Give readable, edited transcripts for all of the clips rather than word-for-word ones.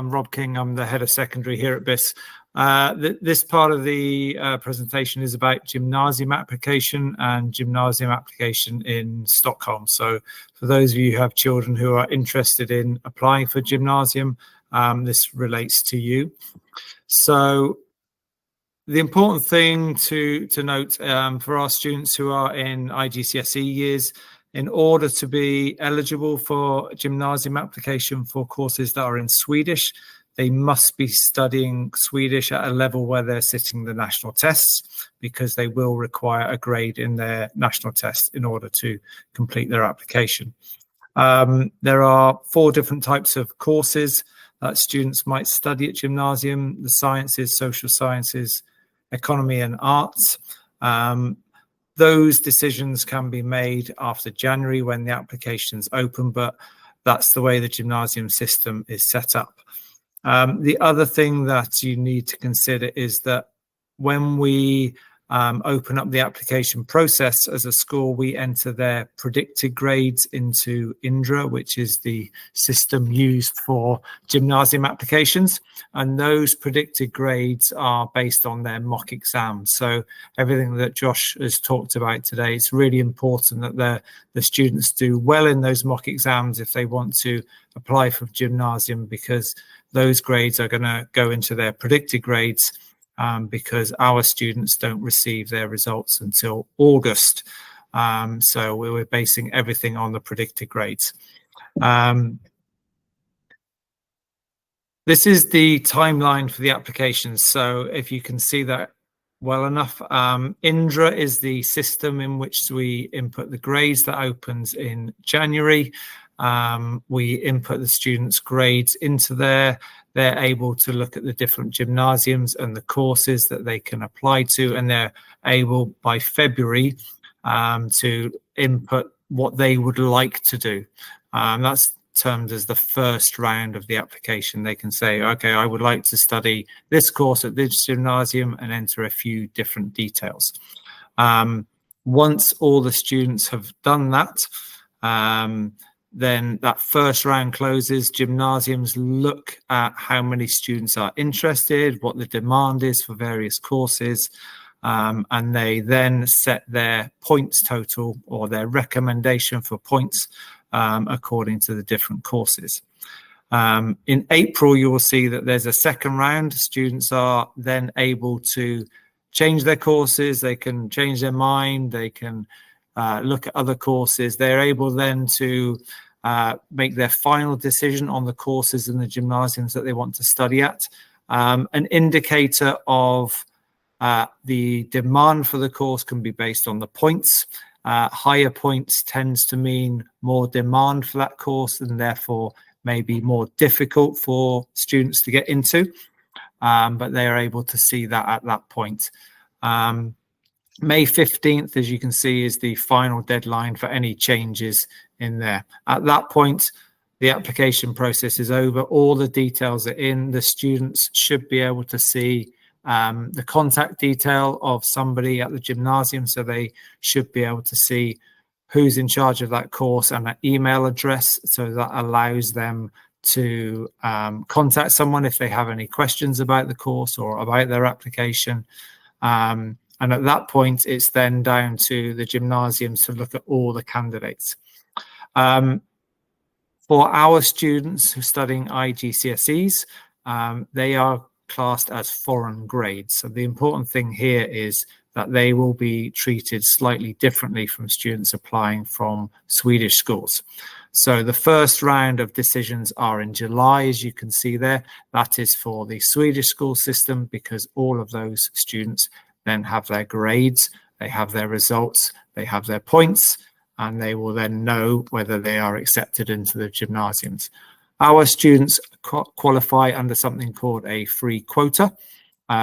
I'm Rob King. I'm the head of secondary here at BISS. This part of the presentation is about Gymnasium application and Gymnasium application in Stockholm. So for those of you who have children who are interested in applying for Gymnasium, this relates to you. So the important thing to note for our students who are in IGCSE years, in order to be eligible for Gymnasium application for courses that are in Swedish, they must be studying Swedish at a level where they're sitting the national tests, because they will require a grade in their national test in order to complete their application. There are 4 different types of courses that students might study at Gymnasium: the sciences, social sciences, economy and arts. Those decisions can be made after January when the application's open, but that's the way the Gymnasium system is set up. The other thing that you need to consider is that when we open up the application process as a school, we enter their predicted grades into Indra, which is the system used for Gymnasium applications. And those predicted grades are based on their mock exams. So everything that Josh has talked about today, it's really important that the students do well in those mock exams if they want to apply for Gymnasium, because those grades are going to go into their predicted grades. Because our students don't receive their results until August. So we were basing everything on the predicted grades. This is the timeline for the applications. So if you can see that well enough, Indra is the system in which we input the grades. That opens in January. We input the students' grades into there. They're able to look at the different gymnasiums and the courses that they can apply to, and they're able by February to input what they would like to do. That's termed as the first round of the application. They can say, okay, I would like to study this course at this gymnasium, and enter a few different details. Once all the students have done that, then that first round closes. Gymnasiums look at how many students are interested, what the demand is for various courses, and they then set their points total or their recommendation for points according to the different courses. In April, you will see that there's a second round. Students are then able to change their courses. They can change their mind. They can look at other courses. They're able then to make their final decision on the courses and the gymnasiums that they want to study at. An indicator of the demand for the course can be based on the points. Higher points tends to mean more demand for that course, and therefore may be more difficult for students to get into, but they are able to see that at that point. May 15th, as you can see, is the final deadline for any changes in there. At that point, the application process is over. All the details are in. The students should be able to see the contact detail of somebody at the gymnasium, so they should be able to see who's in charge of that course and an email address, so that allows them to contact someone if they have any questions about the course or about their application. And at that point, it's then down to the gymnasiums to look at all the candidates. For our students who are studying IGCSEs, they are classed as foreign grades. So the important thing here is that they will be treated slightly differently from students applying from Swedish schools. So the first round of decisions are in July, as you can see there. That is for the Swedish school system, because all of those students then have their grades, they have their results, they have their points, and they will then know whether they are accepted into the gymnasiums. Our students qualify under something called a free quota,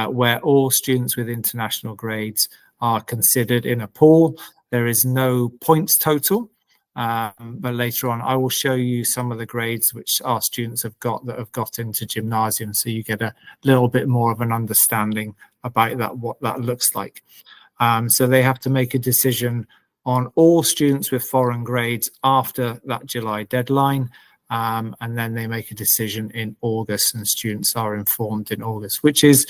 where all students with international grades are considered in a pool. There is no points total, but later on I will show you some of the grades which our students have got that have got into Gymnasium, so you get a little bit more of an understanding about that, what that looks like. So they have to make a decision on all students with foreign grades after that July deadline. and then they make a decision in August, and students are informed in August, which is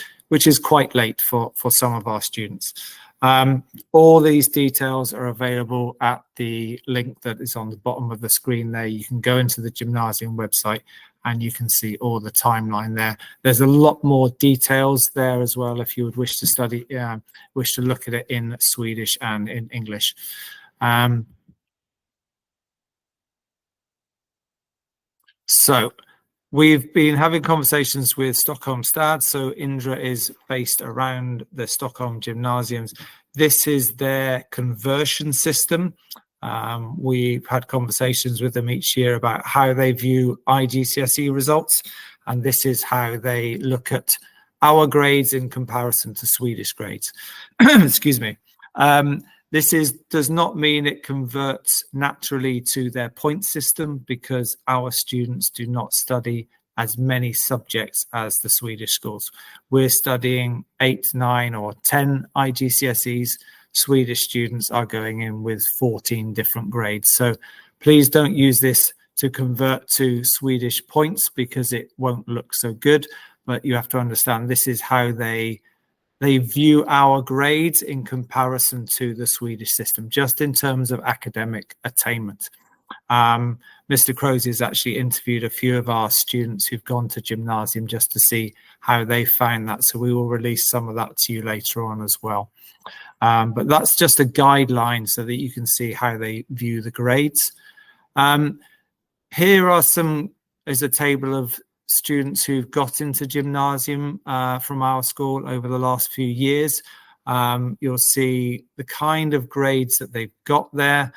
quite late for some of our students. All these details are available at the link that is on the bottom of the screen there. You can go into the Gymnasium website and you can see all the timeline there. There's a lot more details there as well if you would wish to study, wish to look at it in Swedish and in English. So we've been having conversations with Stockholm Stad. So Indra is based around the Stockholm Gymnasiums. This is their conversion system. We've had conversations with them each year about how they view IGCSE results, and this is how they look at our grades in comparison to Swedish grades. Excuse me. This does not mean it converts naturally to their point system, because our students do not study as many subjects as the Swedish schools. We're studying 8, 9 or 10 IGCSEs. Swedish students are going in with 14 different grades. So please don't use this to convert to Swedish points, because it won't look so good. But you have to understand this is how they view our grades in comparison to the Swedish system, just in terms of academic attainment. Mr. Crozy has actually interviewed a few of our students who've gone to Gymnasium just to see how they found that. So we will release some of that to you later on as well. But that's just a guideline so that you can see how they view the grades. Here is a table of students who've got into Gymnasium from our school over the last few years. You'll see the kind of grades that they've got there.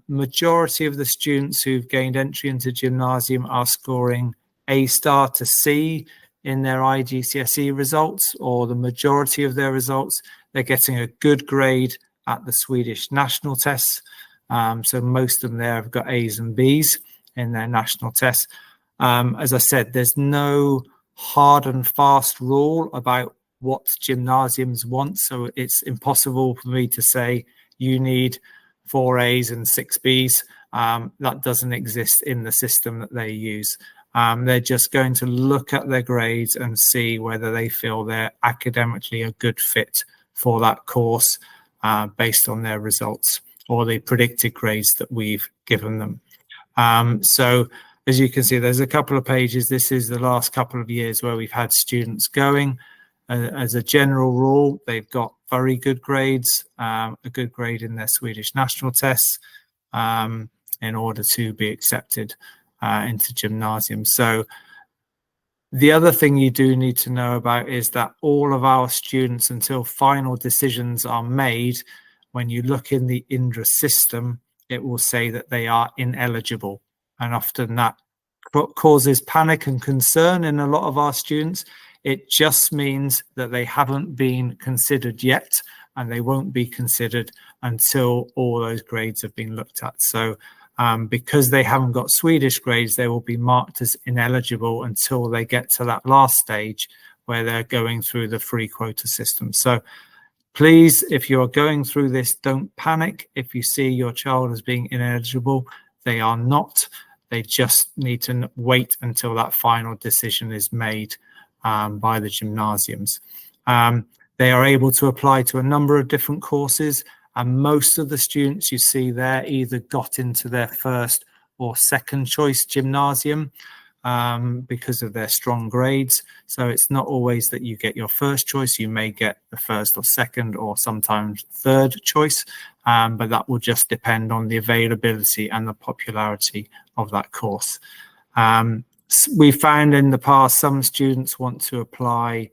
Majority of the students who've gained entry into Gymnasium are scoring A star to C in their IGCSE results, or the majority of their results. They're getting a good grade at the Swedish national tests. So most of them there have got A's and B's in their national tests. As I said, there's no hard and fast rule about what Gymnasiums want. So it's impossible for me to say you need 4 A's and 6 B's. That doesn't exist in the system that they use. They're just going to look at their grades and see whether they feel they're academically a good fit for that course based on their results or the predicted grades that we've given them. So as you can see, there's a couple of pages. This is the last couple of years where we've had students going. As a general rule, they've got very good grades, a good grade in their Swedish national tests in order to be accepted into Gymnasium. So the other thing you do need to know about is that all of our students, until final decisions are made, when you look in the Indra system, it will say that they are ineligible. And often that causes panic and concern in a lot of our students. It just means that they haven't been considered yet, and they won't be considered until all those grades have been looked at. So because they haven't got Swedish grades, they will be marked as ineligible until they get to that last stage where they're going through the free quota system. So please, if you're going through this, don't panic. If you see your child as being ineligible, they are not. They just need to wait until that final decision is made by the Gymnasiums. They are able to apply to a number of different courses, and most of the students you see there either got into their first or second choice Gymnasium because of their strong grades. So it's not always that you get your first choice. You may get the first or second or sometimes third choice, but that will just depend on the availability and the popularity of that course. We found in the past some students want to apply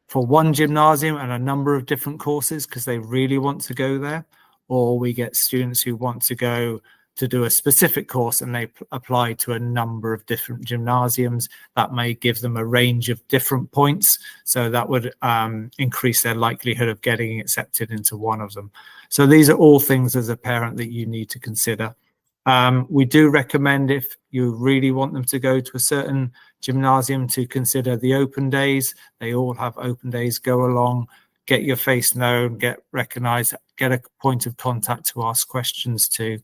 for one Gymnasium and a number of different courses because they really want to go there, or we get students who want to go to do a specific course and they apply to a number of different Gymnasiums. That may give them a range of different points, so that would increase their likelihood of getting accepted into one of them. So these are all things as a parent that you need to consider. We do recommend, if you really want them to go to a certain Gymnasium, to consider the open days. They all have open days. Go along, get your face known, get recognized, get a point of contact to ask questions to,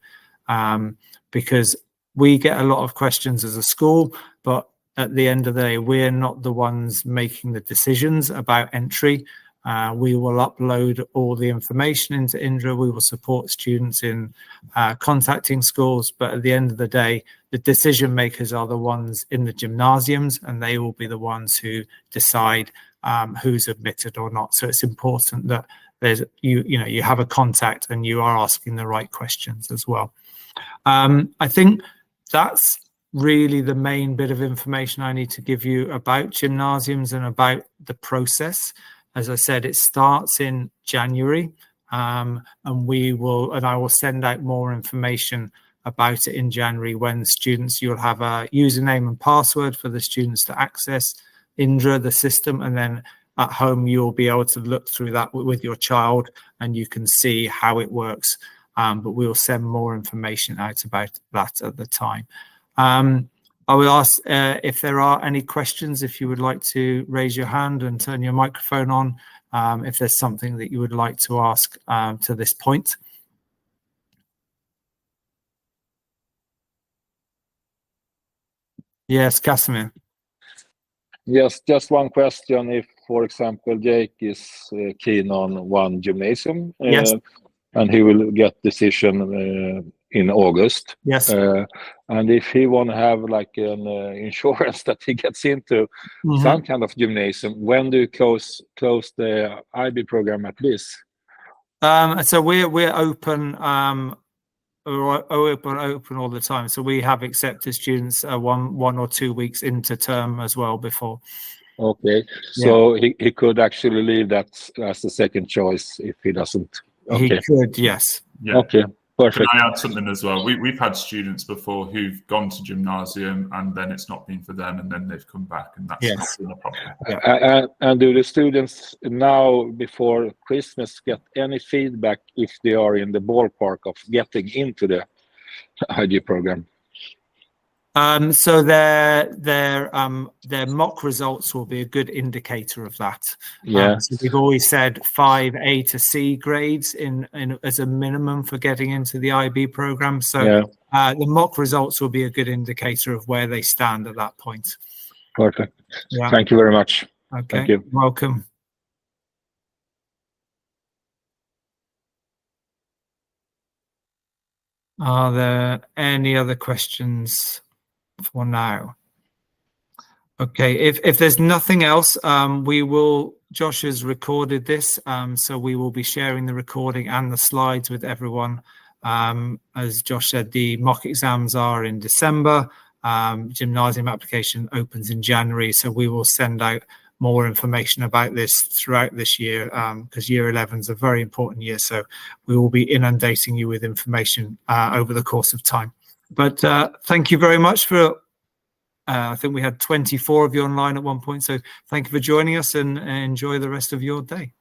because we get a lot of questions as a school, but at the end of the day, we're not the ones making the decisions about entry. We will upload all the information into Indra. We will support students in contacting schools, but at the end of the day, the decision makers are the ones in the gymnasiums, and they will be the ones who decide who's admitted or not. So it's important that there's you have a contact and you are asking the right questions as well. I think that's really the main bit of information I need to give you about gymnasiums and about the process. As I said, it starts in January, and I will send out more information about it in January when students, you'll have a username and password for the students to access Indra, the system, and then at home you'll be able to look through that with your child and you can see how it works. But we'll send more information out about that at the time. I will ask if there are any questions, if you would like to raise your hand and turn your microphone on, if there's something that you would like to ask to this point. Yes, Casimir. Yes, just one question. If, for example, Jake is keen on one gymnasium, Yes. And he will get decision in August. Yes. And if he want to have like an insurance that he gets into some kind of gymnasium, when do you close the IB program at BISS? So we're open. We're open all the time. So we have accepted students 1 or 2 weeks into term as well before. Okay, so he could actually leave that as a second choice if he doesn't. Okay. He could, yes. Yeah. Okay, perfect. Can I add something as well? We've had students before who've gone to gymnasium and then it's not been for them, and then they've come back, and that's not been a problem. Yeah. And do the students now before Christmas get any feedback if they are in the ballpark of getting into the IG program? So their mock results will be a good indicator of that. Yeah. So we've always said 5 A to C grades in as a minimum for getting into the IB program. So the mock results will be a good indicator of where they stand at that point. Perfect. Yeah. Thank you very much. Okay. Thank you. Welcome. Are there any other questions for now? Okay, if there's nothing else, Josh has recorded this, so we will be sharing the recording and the slides with everyone. As Josh said, the mock exams are in December. Gymnasium application opens in January, so we will send out more information about this throughout this year, because year 11 is a very important year, so we will be inundating you with information over the course of time. But thank you very much for, I think we had 24 of you online at one point, so thank you for joining us and enjoy the rest of your day.